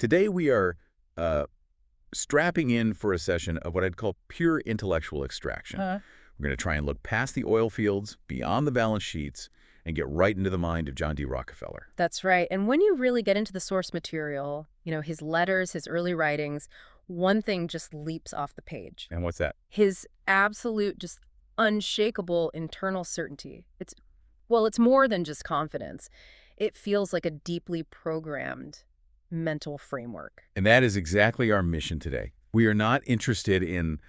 Today we are uh, strapping in for a session of what I'd call pure intellectual extraction. Huh? We're going to try and look past the oil fields, beyond the balance sheets, and get right into the mind of John D. Rockefeller. That's right. And when you really get into the source material, his letters, his early writings, one thing just leaps off the page. And what's that? His absolute, just unshakable internal certainty. It's more than just confidence. It feels like a deeply programmed mental framework. And that is exactly our mission today. We are not interested in,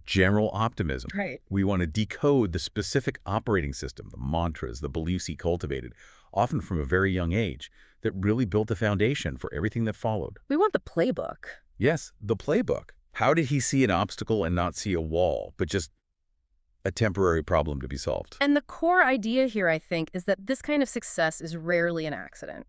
general optimism. Right. We want to decode the specific operating system, the mantras, the beliefs he cultivated, often from a very young age, that really built the foundation for everything that followed. We want the playbook. Yes, the playbook. How did he see an obstacle and not see a wall, but just a temporary problem to be solved? And the core idea here, I think, is that this kind of success is rarely an accident.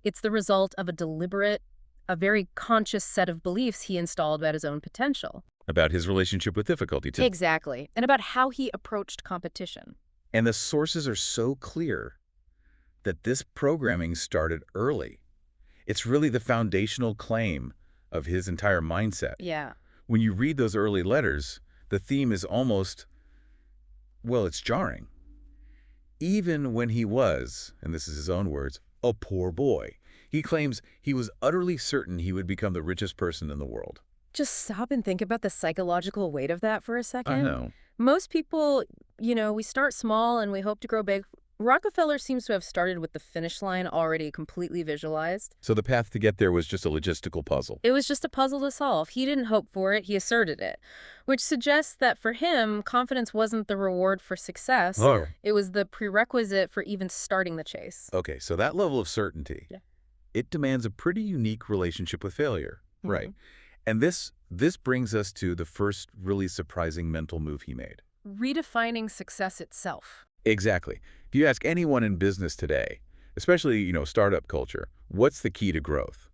It's the result of a very conscious set of beliefs he installed about his own potential. About his relationship with difficulty, too. Exactly. And about how he approached competition. And the sources are so clear that this programming started early. It's really the foundational claim of his entire mindset. Yeah. When you read those early letters, the theme is almost, it's jarring. Even when he was, and this is his own words, a poor boy, he claims he was utterly certain he would become the richest person in the world. Just stop and think about the psychological weight of that for a second. I know. Most people, we start small and we hope to grow big. Rockefeller seems to have started with the finish line already completely visualized. So the path to get there was just a logistical puzzle. It was just a puzzle to solve. He didn't hope for it, he asserted it, which suggests that for him, confidence wasn't the reward for success. Oh. It was the prerequisite for even starting the chase. Okay, so that level of certainty, it demands a pretty unique relationship with failure. Mhm. Right. And this brings us to the first really surprising mental move he made. Redefining success itself. Exactly. If you ask anyone in business today, especially, startup culture, what's the key to growth?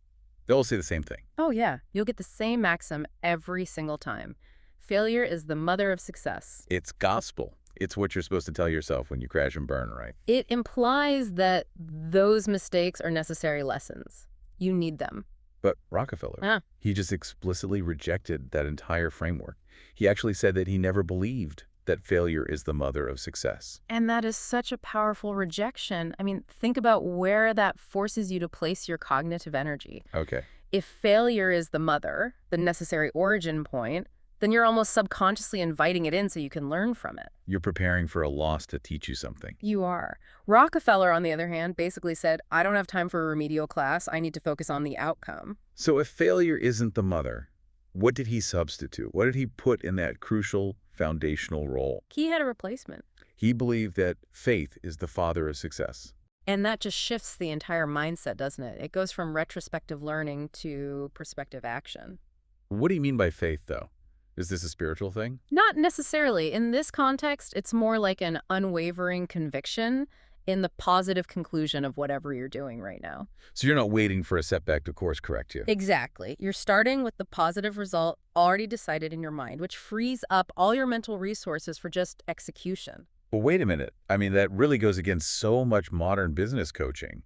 They'll say the same thing. Oh yeah, you'll get the same maxim every single time. Failure is the mother of success. It's gospel. It's what you're supposed to tell yourself when you crash and burn, right? It implies that those mistakes are necessary lessons. You need them. But Rockefeller, he just explicitly rejected that entire framework. He actually said that he never believed that failure is the mother of success. And that is such a powerful rejection. I mean, think about where that forces you to place your cognitive energy. Okay. If failure is the mother, the necessary origin point, then you're almost subconsciously inviting it in so you can learn from it. You're preparing for a loss to teach you something. You are. Rockefeller, on the other hand, basically said, I don't have time for a remedial class. I need to focus on the outcome. So if failure isn't the mother, what did he substitute? What did he put in that crucial foundational role? He had a replacement. He believed that faith is the father of success. And that just shifts the entire mindset, doesn't it? It goes from retrospective learning to prospective action. What do you mean by faith, though? Is this a spiritual thing? Not necessarily. In this context, it's more like an unwavering conviction in the positive conclusion of whatever you're doing right now. So you're not waiting for a setback to course correct you. Exactly. You're starting with the positive result already decided in your mind, which frees up all your mental resources for just execution. Well, wait a minute. I mean, that really goes against so much modern business coaching.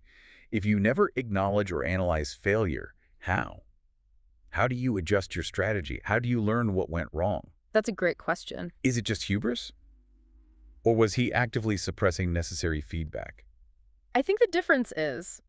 If you never acknowledge or analyze failure, how? How do you adjust your strategy? How do you learn what went wrong? That's a great question. Is it just hubris? Or was he actively suppressing necessary feedback? I think the difference is,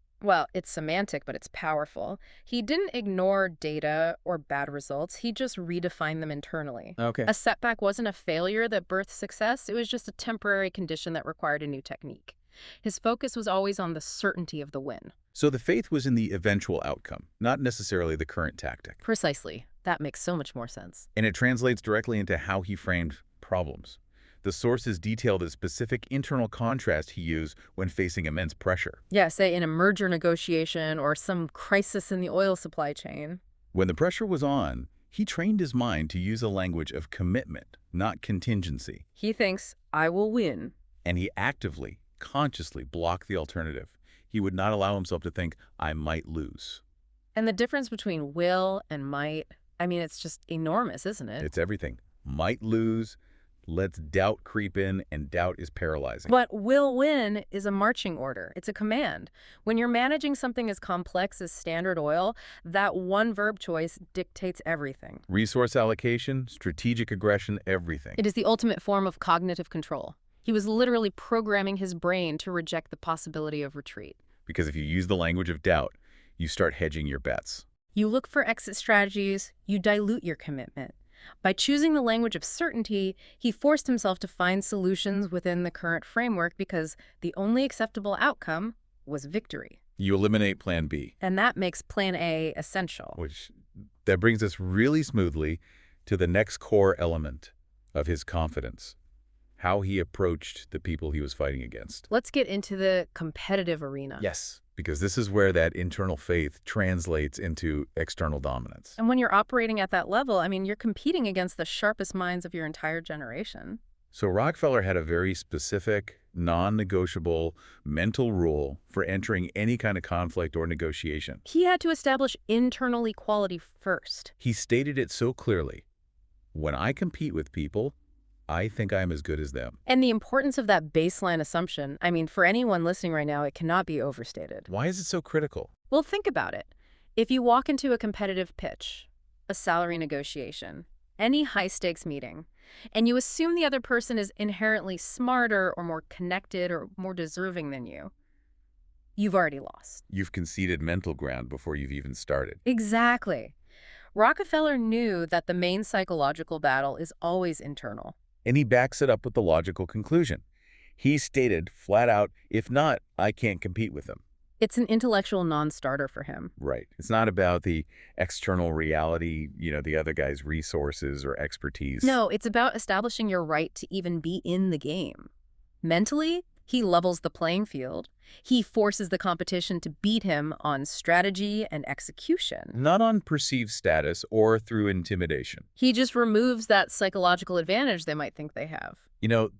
it's semantic, but it's powerful. He didn't ignore data or bad results. He just redefined them internally. Okay. A setback wasn't a failure that birthed success. It was just a temporary condition that required a new technique. His focus was always on the certainty of the win. So the faith was in the eventual outcome, not necessarily the current tactic. Precisely. That makes so much more sense. And it translates directly into how he framed problems. The sources detail the specific internal contrast he used when facing immense pressure. Yeah, say in a merger negotiation or some crisis in the oil supply chain. When the pressure was on, he trained his mind to use a language of commitment, not contingency. He thinks, I will win. And he actively, consciously blocked the alternative. He would not allow himself to think, I might lose. And the difference between will and might, it's just enormous, isn't it? It's everything. Might lose, lets doubt creep in, and doubt is paralyzing. But will win is a marching order. It's a command. When you're managing something as complex as Standard Oil, that one verb choice dictates everything. Resource allocation, strategic aggression, everything. It is the ultimate form of cognitive control. He was literally programming his brain to reject the possibility of retreat. Because if you use the language of doubt, you start hedging your bets. You look for exit strategies, you dilute your commitment. By choosing the language of certainty, he forced himself to find solutions within the current framework because the only acceptable outcome was victory. You eliminate Plan B. And that makes Plan A essential. That brings us really smoothly to the next core element of his confidence, how he approached the people he was fighting against. Let's get into the competitive arena. Yes, because this is where that internal faith translates into external dominance. And when you're operating at that level, I mean, you're competing against the sharpest minds of your entire generation. So Rockefeller had a very specific, non-negotiable mental rule for entering any kind of conflict or negotiation. He had to establish internal equality first. He stated it so clearly. When I compete with people, I think I'm as good as them. And the importance of that baseline assumption, I mean, for anyone listening right now, it cannot be overstated. Why is it so critical? Well, think about it. If you walk into a competitive pitch, a salary negotiation, any high-stakes meeting, and you assume the other person is inherently smarter or more connected or more deserving than you, you've already lost. You've conceded mental ground before you've even started. Exactly. Rockefeller knew that the main psychological battle is always internal. And he backs it up with the logical conclusion. He stated flat out, if not, I can't compete with them. It's an intellectual non-starter for him. Right. It's not about the external reality, the other guy's resources or expertise. No, it's about establishing your right to even be in the game. Mentally, he levels the playing field. He forces the competition to beat him on strategy and execution. Not on perceived status or through intimidation. He just removes that psychological advantage they might think they have.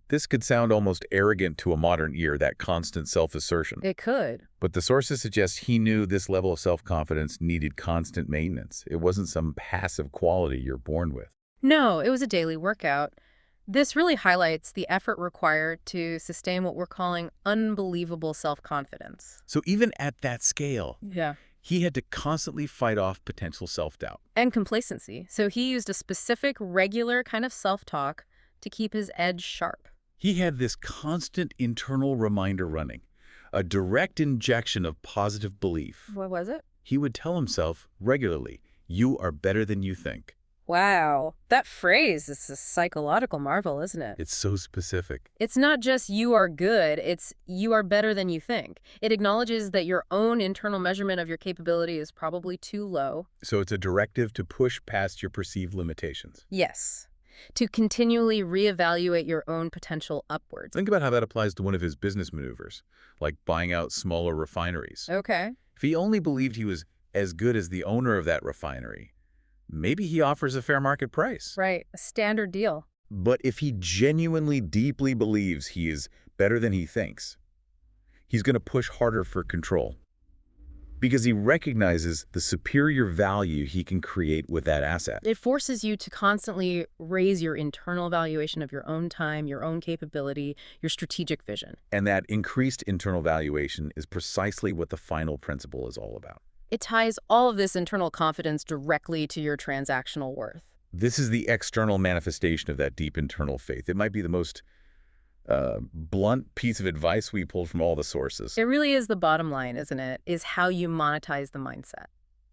This could sound almost arrogant to a modern ear, that constant self-assertion. It could. But the sources suggest he knew this level of self-confidence needed constant maintenance. It wasn't some passive quality you're born with. No, it was a daily workout. This really highlights the effort required to sustain what we're calling unbelievable self-confidence. So even at that scale, Yeah. he had to constantly fight off potential self-doubt. And complacency. So he used a specific, regular kind of self-talk to keep his edge sharp. He had this constant internal reminder running, a direct injection of positive belief. What was it? He would tell himself regularly, you are better than you think. Wow. That phrase is a psychological marvel, isn't it? It's so specific. It's not just you are good, it's you are better than you think. It acknowledges that your own internal measurement of your capability is probably too low. So it's a directive to push past your perceived limitations. Yes. To continually reevaluate your own potential upwards. Think about how that applies to one of his business maneuvers, like buying out smaller refineries. Okay. If he only believed he was as good as the owner of that refinery, maybe he offers a fair market price. Right. A standard deal. But if he genuinely deeply believes he is better than he thinks, he's going to push harder for control. Because he recognizes the superior value he can create with that asset. It forces you to constantly raise your internal valuation of your own time, your own capability, your strategic vision. And that increased internal valuation is precisely what the final principle is all about. It ties all of this internal confidence directly to your transactional worth. This is the external manifestation of that deep internal faith. It might be the most blunt piece of advice we pulled from all the sources. It really is the bottom line, isn't it? Is how you monetize the mindset.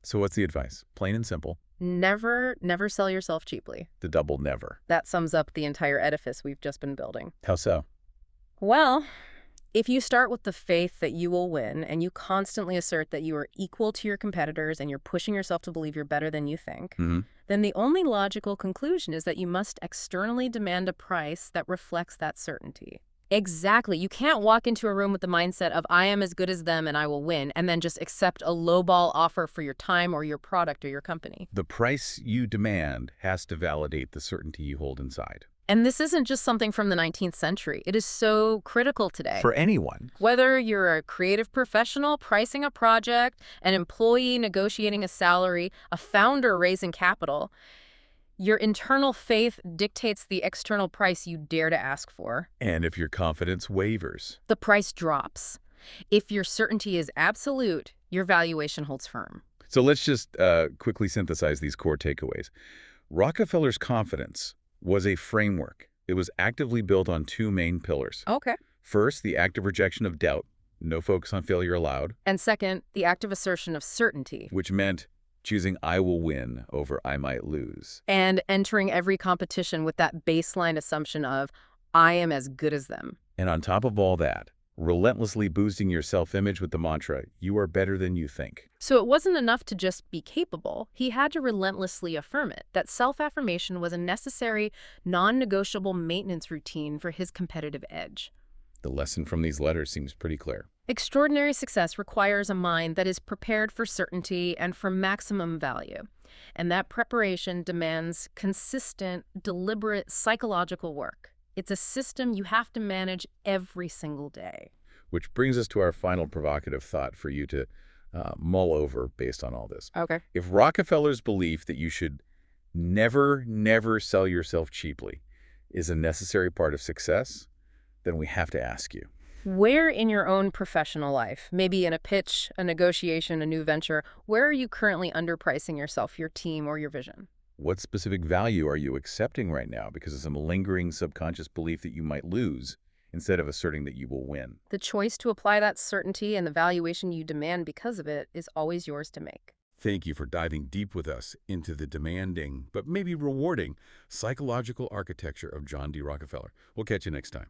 So what's the advice? Plain and simple. Never sell yourself cheaply. The double never. That sums up the entire edifice we've just been building. How so? Well, if you start with the faith that you will win and you constantly assert that you are equal to your competitors and you're pushing yourself to believe you're better than you think, then the only logical conclusion is that you must externally demand a price that reflects that certainty. Exactly. You can't walk into a room with the mindset of I am as good as them and I will win and then just accept a lowball offer for your time or your product or your company. The price you demand has to validate the certainty you hold inside. And this isn't just something from the 19th century. It is so critical today. For anyone. Whether you're a creative professional pricing a project, an employee negotiating a salary, a founder raising capital, Your internal faith dictates the external price you dare to ask for. And if your confidence wavers. The price drops. If your certainty is absolute, your valuation holds firm. So let's just quickly synthesize these core takeaways. Rockefeller's confidence was a framework. It was actively built on two main pillars. Okay. First, the active rejection of doubt. No focus on failure allowed. And second, the active assertion of certainty. Which meant choosing I will win over I might lose. And entering every competition with that baseline assumption of, I am as good as them. And on top of all that, relentlessly boosting your self-image with the mantra, you are better than you think. So it wasn't enough to just be capable. He had to relentlessly affirm it. That self-affirmation was a necessary, non-negotiable maintenance routine for his competitive edge. The lesson from these letters seems pretty clear. Extraordinary success requires a mind that is prepared for certainty and for maximum value. And that preparation demands consistent, deliberate psychological work. It's a system you have to manage every single day. Which brings us to our final provocative thought for you to mull over based on all this. Okay. If Rockefeller's belief that you should never sell yourself cheaply is a necessary part of success, then we have to ask you. Where in your own professional life, maybe in a pitch, a negotiation, a new venture, where are you currently underpricing yourself, your team, or your vision? What specific value are you accepting right now because of some lingering subconscious belief that you might lose instead of asserting that you will win? The choice to apply that certainty and the valuation you demand because of it is always yours to make. Thank you for diving deep with us into the demanding, but maybe rewarding, psychological architecture of John D. Rockefeller. We'll catch you next time.